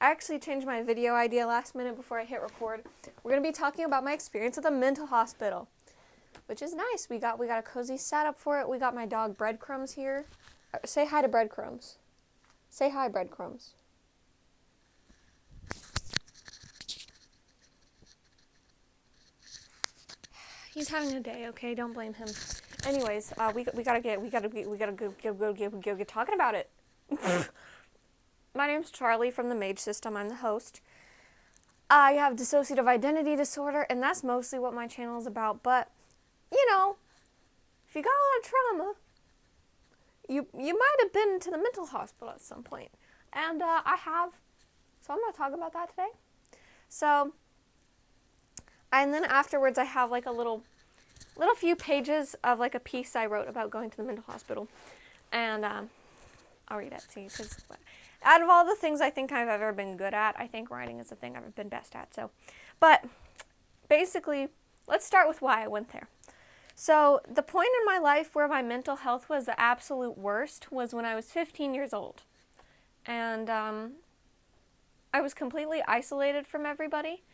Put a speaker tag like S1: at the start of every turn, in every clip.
S1: I actually changed my video idea last minute before I hit record. We're going to be talking about my experience at the mental hospital, which is nice. We got a cozy setup for it. We got my dog Breadcrumbs here. Say hi to Breadcrumbs. Say hi, Breadcrumbs. He's having a day, okay? Don't blame him. Anyways, we gotta go get talking about it. My name's Charlie from the Mage System. I'm the host. I have dissociative identity disorder, and that's mostly what my channel is about. But you know, if you got a lot of trauma, you might have been to the mental hospital at some point, and I have. So I'm gonna talk about that today. So. And then afterwards, I have like a little few pages of like a piece I wrote about going to the mental hospital, and I'll read it to you because out of all the things I think I've ever been good at, I think writing is the thing I've been best at. So, but basically, let's start with why I went there. So the point in my life where my mental health was the absolute worst was when I was 15 years old, and I was completely isolated from everybody.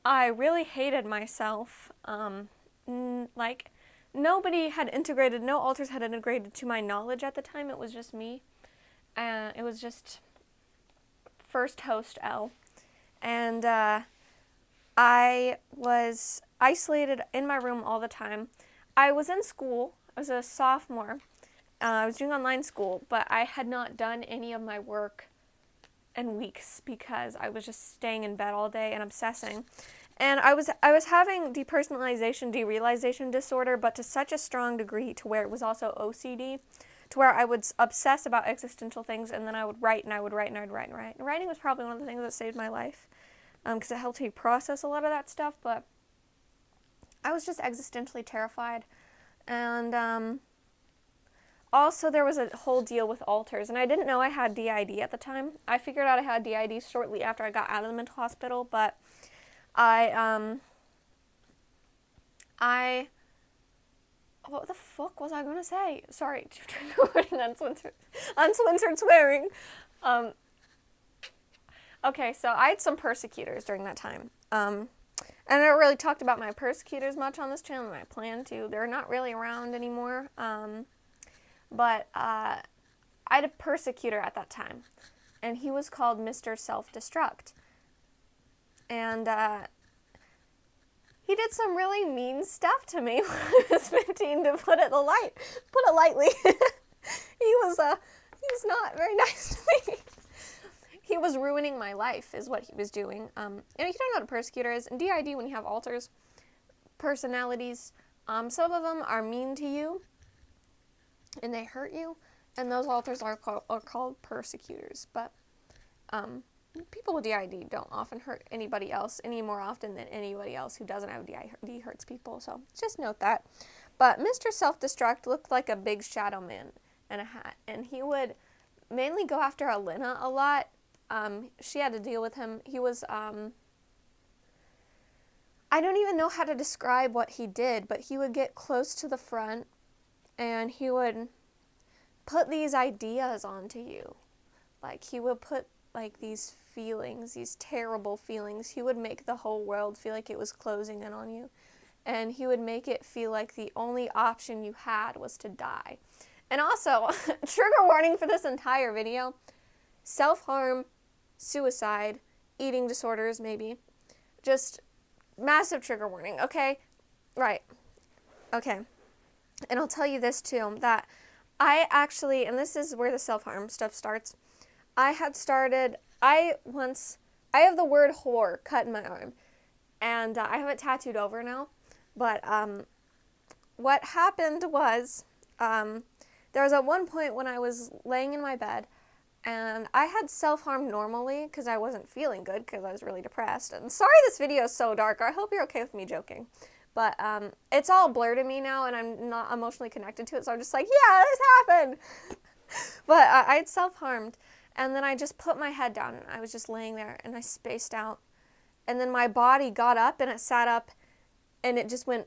S1: I really hated myself. Like, nobody had integrated, no alters had integrated to my knowledge at the time. It was just me. It was just first host L. And I was isolated in my room all the time. I was in school. I was a sophomore. I was doing online school, but I had not done any of my work in weeks because I was just staying in bed all day and obsessing. And I was having depersonalization, derealization disorder, but to such a strong degree to where it was also OCD, to where I would obsess about existential things, and then I would write, and I would write, and I would write, and write. And writing was probably one of the things that saved my life, because it helped me process a lot of that stuff, but I was just existentially terrified. And also, there was a whole deal with alters, and I didn't know I had DID at the time. I figured out I had DID shortly after I got out of the mental hospital, but what the fuck was I going to say? Sorry, uncensored swearing. Okay, so I had some persecutors during that time. And I don't really talked about my persecutors much on this channel, and I plan to. They're not really around anymore. But I had a persecutor at that time, and he was called Mr. Self-Destruct. And he did some really mean stuff to me when I was 15, to put it lightly. He was not very nice to me. He was ruining my life, is what he was doing. And if you don't know what a persecutor is, in DID, when you have alters, personalities, some of them are mean to you, and they hurt you, and those alters are called persecutors. But people with DID don't often hurt anybody else any more often than anybody else who doesn't have DID hurts people, so just note that. But Mr. Self-Destruct looked like a big shadow man in a hat, and he would mainly go after Alina a lot. She had to deal with him. He was, I don't even know how to describe what he did, but he would get close to the front, and he would put these ideas onto you. Like, he would put, like, these feelings, these terrible feelings. He would make the whole world feel like it was closing in on you. And he would make it feel like the only option you had was to die. And also, trigger warning for this entire video, self-harm, suicide, eating disorders maybe. Just massive trigger warning, okay? Right. Okay. And I'll tell you this too, that I actually, and this is where the self-harm stuff starts, I have the word whore cut in my arm, and I have it tattooed over now, but what happened was, there was at one point when I was laying in my bed, and I had self-harm normally, because I wasn't feeling good, because I was really depressed, and sorry this video is so dark, I hope you're okay with me joking. But it's all blurred to me now, and I'm not emotionally connected to it, so I'm just like, yeah, this happened! But I had self-harmed, and then I just put my head down, and I was just laying there, and I spaced out. And then my body got up, and it sat up, and it just went,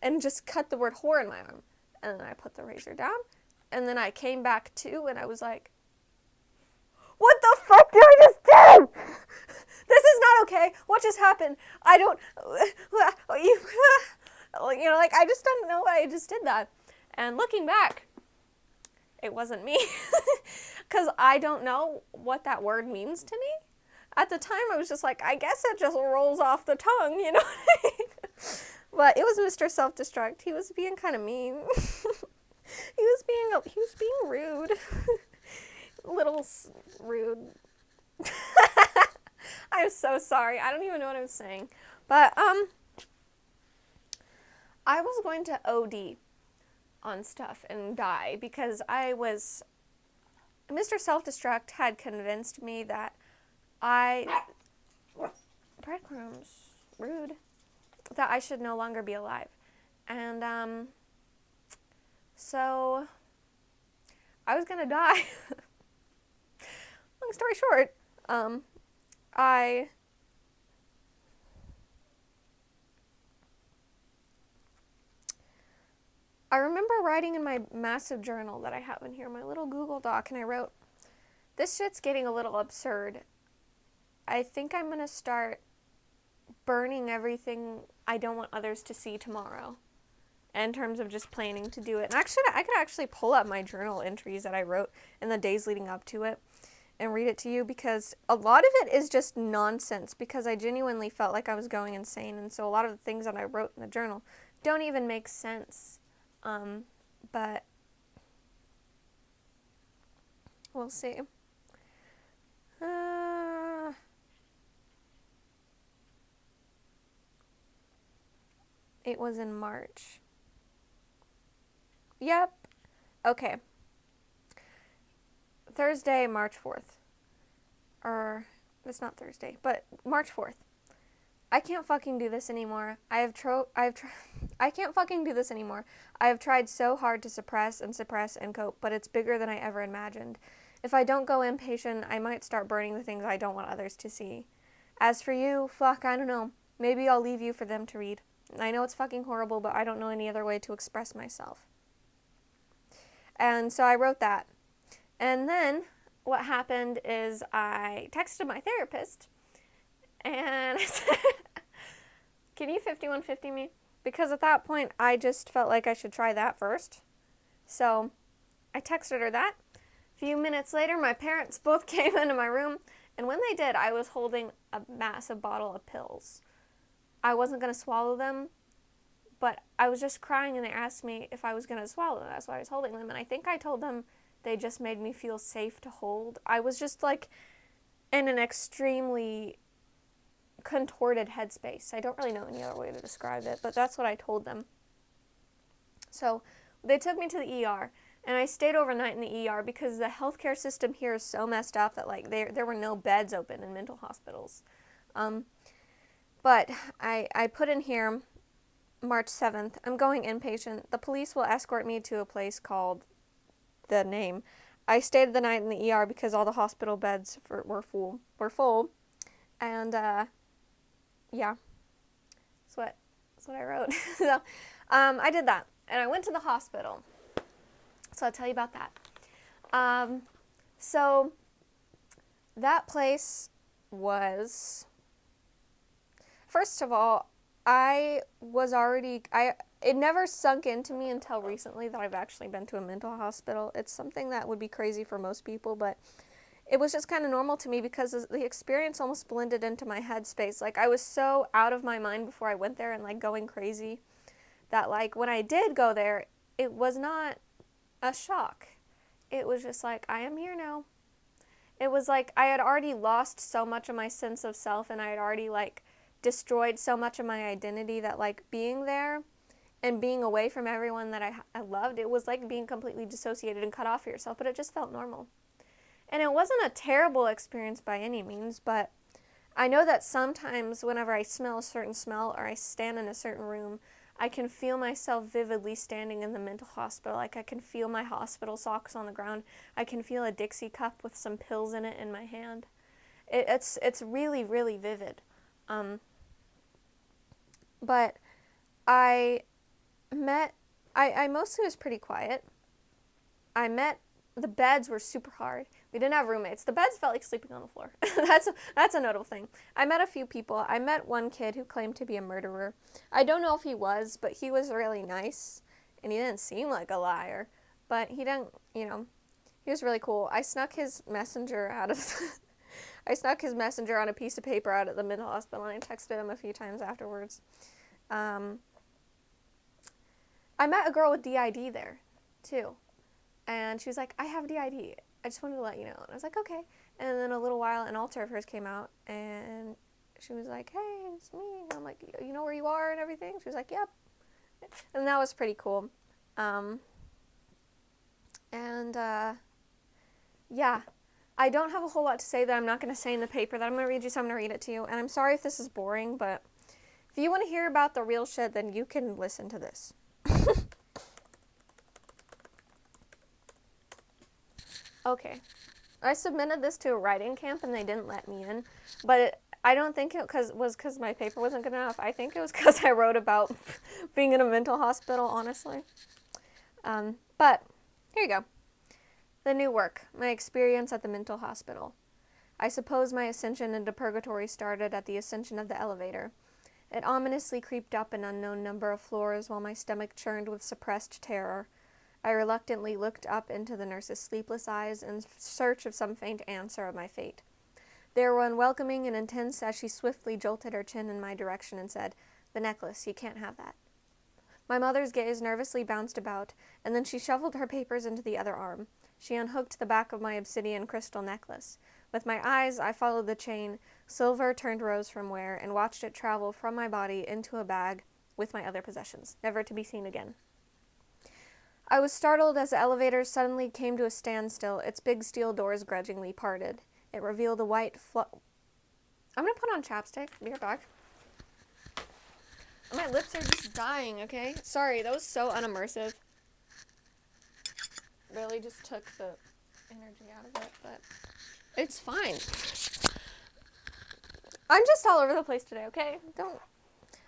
S1: and just cut the word whore in my arm. And then I put the razor down, and then I came back to, and I was like, what the fuck did I just do? happened? I don't, you know, like, I just don't know why I just did that. And looking back, it wasn't me. Because I don't know what that word means to me. At the time, I was just like, I guess it just rolls off the tongue, you know what I mean? But it was Mr. Self-Destruct. He was being kind of mean. He was being rude. Rude. I'm so sorry. I don't even know what I was saying. But, I was going to OD on stuff and die because Mr. Self-Destruct had convinced me that breadcrumbs, rude, that I should no longer be alive. And, so I was gonna die. Long story short, I remember writing in my massive journal that I have in here, my little Google Doc, and I wrote, this shit's getting a little absurd. I think I'm going to start burning everything I don't want others to see tomorrow, in terms of just planning to do it. And actually, I could actually pull up my journal entries that I wrote in the days leading up to it and read it to you, because a lot of it is just nonsense, because I genuinely felt like I was going insane, and so a lot of the things that I wrote in the journal don't even make sense. But we'll see. It was in March. Yep. Okay. Thursday, March 4th. Or, it's not Thursday, but March 4th. I can't fucking do this anymore. I can't fucking do this anymore. I have tried so hard to suppress and cope, but it's bigger than I ever imagined. If I don't go inpatient, I might start burning the things I don't want others to see. As for you, fuck, I don't know. Maybe I'll leave you for them to read. I know it's fucking horrible, but I don't know any other way to express myself. And so I wrote that. And then what happened is I texted my therapist and I said, can you 5150 me? Because at that point, I just felt like I should try that first. So I texted her that. A few minutes later, my parents both came into my room. And when they did, I was holding a massive bottle of pills. I wasn't going to swallow them, but I was just crying, and they asked me if I was going to swallow them. That's why I was holding them. And I think I told them they just made me feel safe to hold. I was just like in an extremely contorted headspace. I don't really know any other way to describe it, but that's what I told them. So they took me to the ER, and I stayed overnight in the ER because the healthcare system here is so messed up that like there were no beds open in mental hospitals. But I put in here March 7th. I'm going inpatient. The police will escort me to a place called the name. I stayed the night in the ER because all the hospital beds were full. And yeah, that's what I wrote. So I did that, and I went to the hospital. So I'll tell you about that. So that place was, first of all, it never sunk into me until recently that I've actually been to a mental hospital. It's something that would be crazy for most people, but it was just kind of normal to me because the experience almost blended into my headspace. Like, I was so out of my mind before I went there and like going crazy that like when I did go there, it was not a shock. It was just like, I am here now. It was like I had already lost so much of my sense of self, and I had already like destroyed so much of my identity that like being there and being away from everyone that I loved, it was like being completely dissociated and cut off for yourself, but it just felt normal. And it wasn't a terrible experience by any means, but I know that sometimes whenever I smell a certain smell or I stand in a certain room, I can feel myself vividly standing in the mental hospital. Like I can feel my hospital socks on the ground. I can feel a Dixie cup with some pills in it in my hand. It's really, really vivid. But I mostly was pretty quiet. The beds were super hard. We didn't have roommates. The beds felt like sleeping on the floor. That's a notable thing. I met a few people. I met one kid who claimed to be a murderer. I don't know if he was, but he was really nice, and he didn't seem like a liar. But he didn't, he was really cool. I snuck his messenger out of I snuck his messenger on a piece of paper out at the mental hospital, and I texted him a few times afterwards. I met a girl with DID there, too. And she was like, I have DID. I just wanted to let you know. And I was like, okay. And then a little while, an alter of hers came out, and she was like, hey, it's me. And I'm like, you know where you are and everything? She was like, yep. And that was pretty cool. Yeah. I don't have a whole lot to say that I'm not going to say in the paper that I'm going to read you, so I'm going to read it to you. And I'm sorry if this is boring, but if you want to hear about the real shit, then you can listen to this. Okay. I submitted this to a writing camp, and they didn't let me in. But I don't think it was because my paper wasn't good enough. I think it was because I wrote about being in a mental hospital, honestly. But here you go. The new work, my experience at the mental hospital. I suppose my ascension into purgatory started at the ascension of the elevator. It ominously creeped up an unknown number of floors while my stomach churned with suppressed terror. I reluctantly looked up into the nurse's sleepless eyes in search of some faint answer of my fate. They were unwelcoming and intense as she swiftly jolted her chin in my direction and said, "The necklace, you can't have that." My mother's gaze nervously bounced about, and then she shuffled her papers into the other arm. She unhooked the back of my obsidian crystal necklace. With my eyes, I followed the chain, silver turned rose from wear, and watched it travel from my body into a bag with my other possessions, never to be seen again. I was startled as the elevator suddenly came to a standstill, its big steel doors grudgingly parted. It revealed a white I'm going to put on chapstick. Be right back. My lips are just dying, okay? Sorry, that was so unimmersive. Really just took the energy out of it, but it's fine. I'm just all over the place today, okay?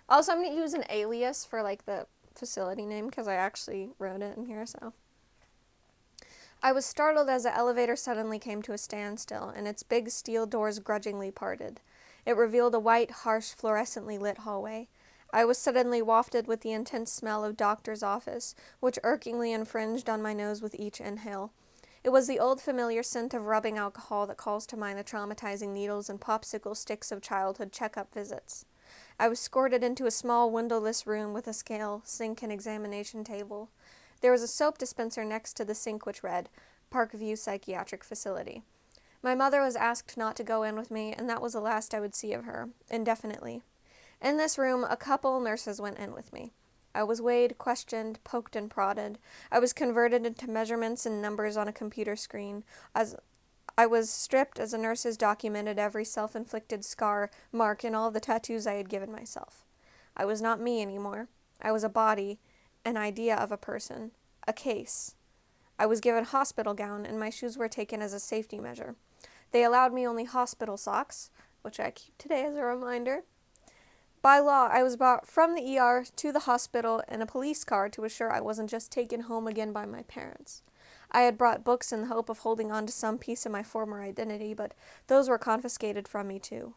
S1: Also, I'm going to use an alias for, the facility name, because I actually wrote it in here, so. I was startled as the elevator suddenly came to a standstill, and its big steel doors grudgingly parted. It revealed a white, harsh, fluorescently lit hallway. I was suddenly wafted with the intense smell of doctor's office, which irkingly infringed on my nose with each inhale. It was the old familiar scent of rubbing alcohol that calls to mind the traumatizing needles and popsicle sticks of childhood checkup visits. I was escorted into a small windowless room with a scale, sink, and examination table. There was a soap dispenser next to the sink which read, Parkview Psychiatric Facility. My mother was asked not to go in with me, and that was the last I would see of her, indefinitely. In this room, a couple nurses went in with me. I was weighed, questioned, poked and prodded. I was converted into measurements and numbers on a computer screen. As I was stripped as the nurses documented every self-inflicted scar, mark, and all the tattoos I had given myself. I was not me anymore. I was a body, an idea of a person, a case. I was given a hospital gown, and my shoes were taken as a safety measure. They allowed me only hospital socks, which I keep today as a reminder. By law, I was brought from the ER to the hospital in a police car to assure I wasn't just taken home again by my parents. I had brought books in the hope of holding on to some piece of my former identity, but those were confiscated from me too.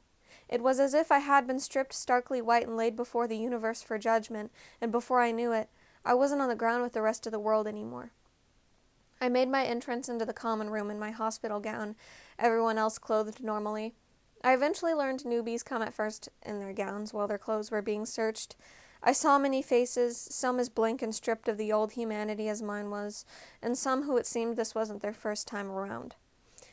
S1: It was as if I had been stripped starkly white and laid before the universe for judgment, and before I knew it, I wasn't on the ground with the rest of the world anymore. I made my entrance into the common room in my hospital gown, everyone else clothed normally. I eventually learned newbies come at first in their gowns while their clothes were being searched. I saw many faces, some as blank and stripped of the old humanity as mine was, and some who it seemed this wasn't their first time around.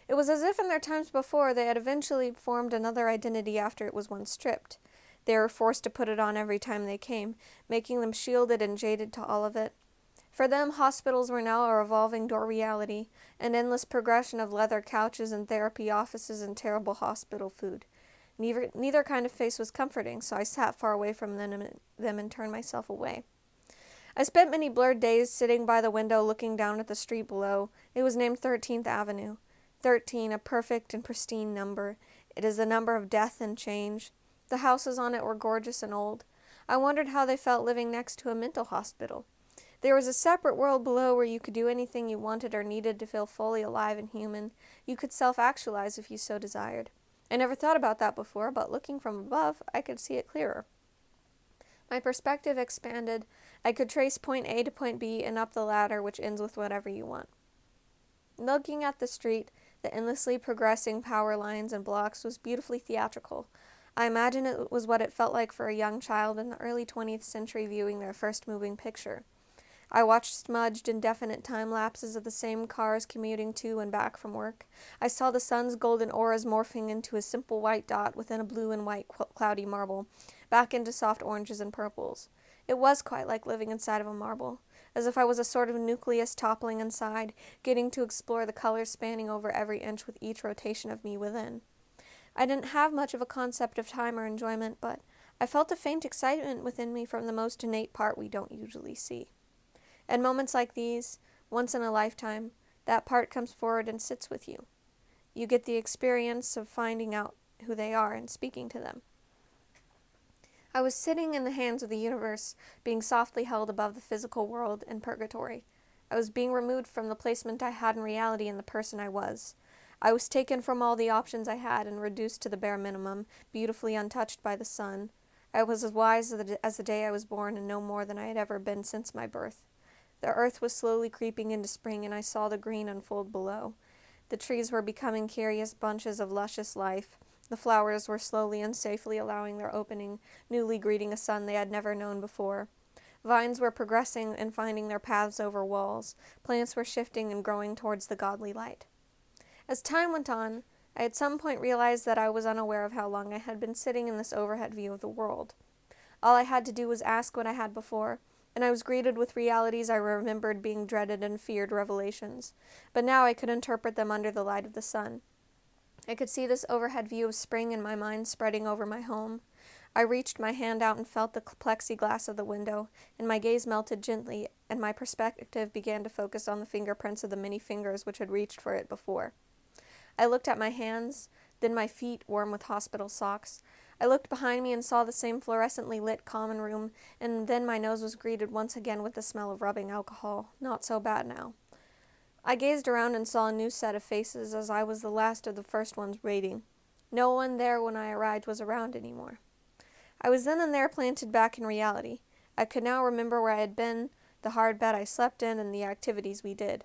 S1: It was as if in their times before they had eventually formed another identity after it was once stripped. They were forced to put it on every time they came, making them shielded and jaded to all of it. For them, hospitals were now a revolving door reality, an endless progression of leather couches and therapy offices and terrible hospital food. Neither kind of face was comforting, so I sat far away from them and turned myself away. I spent many blurred days sitting by the window looking down at the street below. It was named 13th Avenue. 13, a perfect and pristine number. It is the number of death and change. The houses on it were gorgeous and old. I wondered how they felt living next to a mental hospital. There was a separate world below where you could do anything you wanted or needed to feel fully alive and human. You could self-actualize if you so desired. I never thought about that before, but looking from above, I could see it clearer. My perspective expanded. I could trace point A to point B and up the ladder, which ends with whatever you want. Looking at the street, the endlessly progressing power lines and blocks was beautifully theatrical. I imagine it was what it felt like for a young child in the early 20th century viewing their first moving picture. I watched smudged, indefinite time lapses of the same cars commuting to and back from work. I saw the sun's golden auras morphing into a simple white dot within a blue and white cloudy marble, back into soft oranges and purples. It was quite like living inside of a marble, as if I was a sort of nucleus toppling inside, getting to explore the colors spanning over every inch with each rotation of me within. I didn't have much of a concept of time or enjoyment, but I felt a faint excitement within me from the most innate part we don't usually see. At moments like these, once in a lifetime, that part comes forward and sits with you. You get the experience of finding out who they are and speaking to them. I was sitting in the hands of the universe, being softly held above the physical world in purgatory. I was being removed from the placement I had in reality and the person I was. I was taken from all the options I had and reduced to the bare minimum, beautifully untouched by the sun. I was as wise as the day I was born and no more than I had ever been since my birth. The earth was slowly creeping into spring, and I saw the green unfold below. The trees were becoming curious bunches of luscious life. The flowers were slowly and safely allowing their opening, newly greeting a sun they had never known before. Vines were progressing and finding their paths over walls. Plants were shifting and growing towards the godly light. As time went on, I at some point realized that I was unaware of how long I had been sitting in this overhead view of the world. All I had to do was ask what I had before, and I was greeted with realities I remembered being dreaded and feared revelations. But now I could interpret them under the light of the sun. I could see this overhead view of spring in my mind spreading over my home. I reached my hand out and felt the plexiglass of the window, and my gaze melted gently, and my perspective began to focus on the fingerprints of the many fingers which had reached for it before. I looked at my hands, then my feet, warm with hospital socks. I looked behind me and saw the same fluorescently lit common room, and then my nose was greeted once again with the smell of rubbing alcohol. Not so bad now. I gazed around and saw a new set of faces, as I was the last of the first ones waiting. No one there when I arrived was around anymore. I was then and there planted back in reality. I could now remember where I had been, the hard bed I slept in, and the activities we did.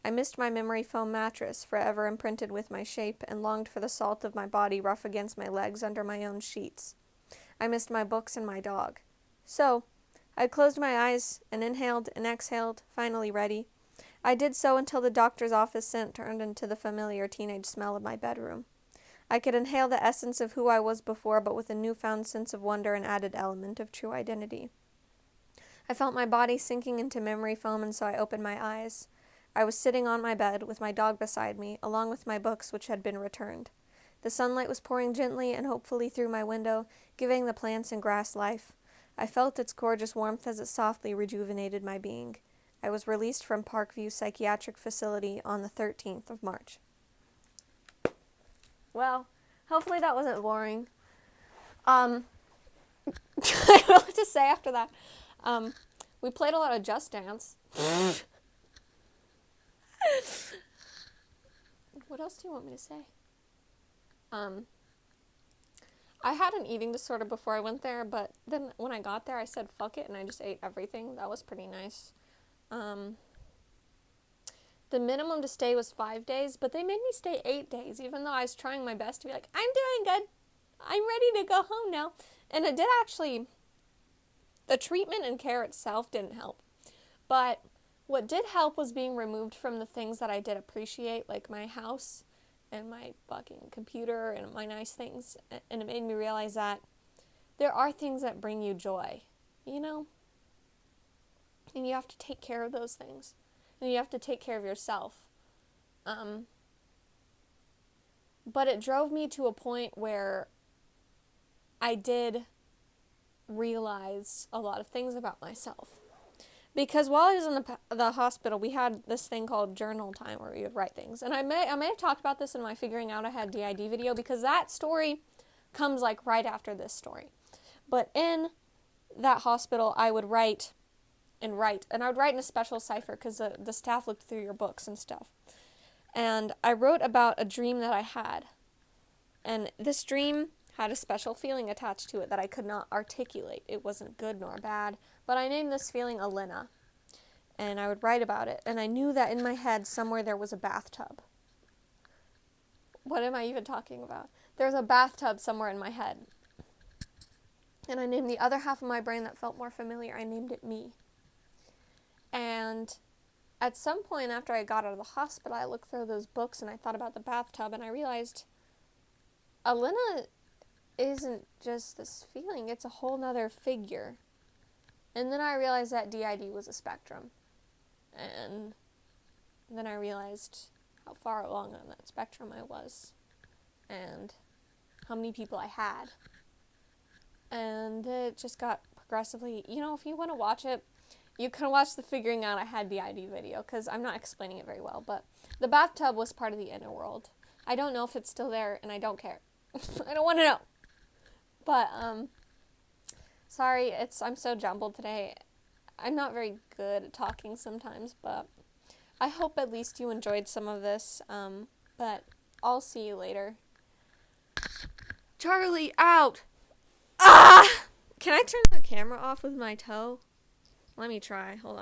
S1: I missed my memory foam mattress, forever imprinted with my shape, and longed for the salt of my body rough against my legs under my own sheets. I missed my books and my dog. So, I closed my eyes and inhaled and exhaled, finally ready. I did so until the doctor's office scent turned into the familiar teenage smell of my bedroom. I could inhale the essence of who I was before, but with a newfound sense of wonder and added element of true identity. I felt my body sinking into memory foam, and so I opened my eyes. I was sitting on my bed, with my dog beside me, along with my books which had been returned. The sunlight was pouring gently and hopefully through my window, giving the plants and grass life. I felt its gorgeous warmth as it softly rejuvenated my being. I was released from Parkview Psychiatric Facility on the 13th of March. Well, hopefully that wasn't boring. I don't know what to say after that. We played a lot of Just Dance. What else do you want me to say? I had an eating disorder before I went there, but then when I got there, I said fuck it, and I just ate everything. That was pretty nice. The minimum to stay was 5 days, but they made me stay 8 days, even though I was trying my best to be like, I'm doing good. I'm ready to go home now. And it did actually, the treatment and care itself didn't help. But what did help was being removed from the things that I did appreciate, like my house and my fucking computer and my nice things. And it made me realize that there are things that bring you joy, you know? And you have to take care of those things. And you have to take care of yourself. But it drove me to a point where I did realize a lot of things about myself. Because while I was in the hospital, we had this thing called journal time where we would write things. And I may have talked about this in my Figuring Out Ahead DID video, because that story comes like right after this story. But in that hospital, I would write and write. And I would write in a special cipher because the staff looked through your books and stuff. And I wrote about a dream that I had. And this dream had a special feeling attached to it that I could not articulate. It wasn't good nor bad, but I named this feeling Alina. And I would write about it. And I knew that in my head somewhere there was a bathtub. What am I even talking about? There's a bathtub somewhere in my head. And I named the other half of my brain that felt more familiar. I named it me. And at some point after I got out of the hospital, I looked through those books and I thought about the bathtub and I realized Alina isn't just this feeling, it's a whole nother figure. And then I realized that DID was a spectrum. And then I realized how far along on that spectrum I was. And how many people I had. And it just got progressively, if you want to watch it, you can watch the Figuring Out I Had DID video, because I'm not explaining it very well, but the bathtub was part of the inner world. I don't know if it's still there, and I don't care. I don't want to know. But, sorry, I'm so jumbled today. I'm not very good at talking sometimes, but I hope at least you enjoyed some of this, but I'll see you later. Charlie, out! Ah! Can I turn the camera off with my toe? Let me try. Hold on.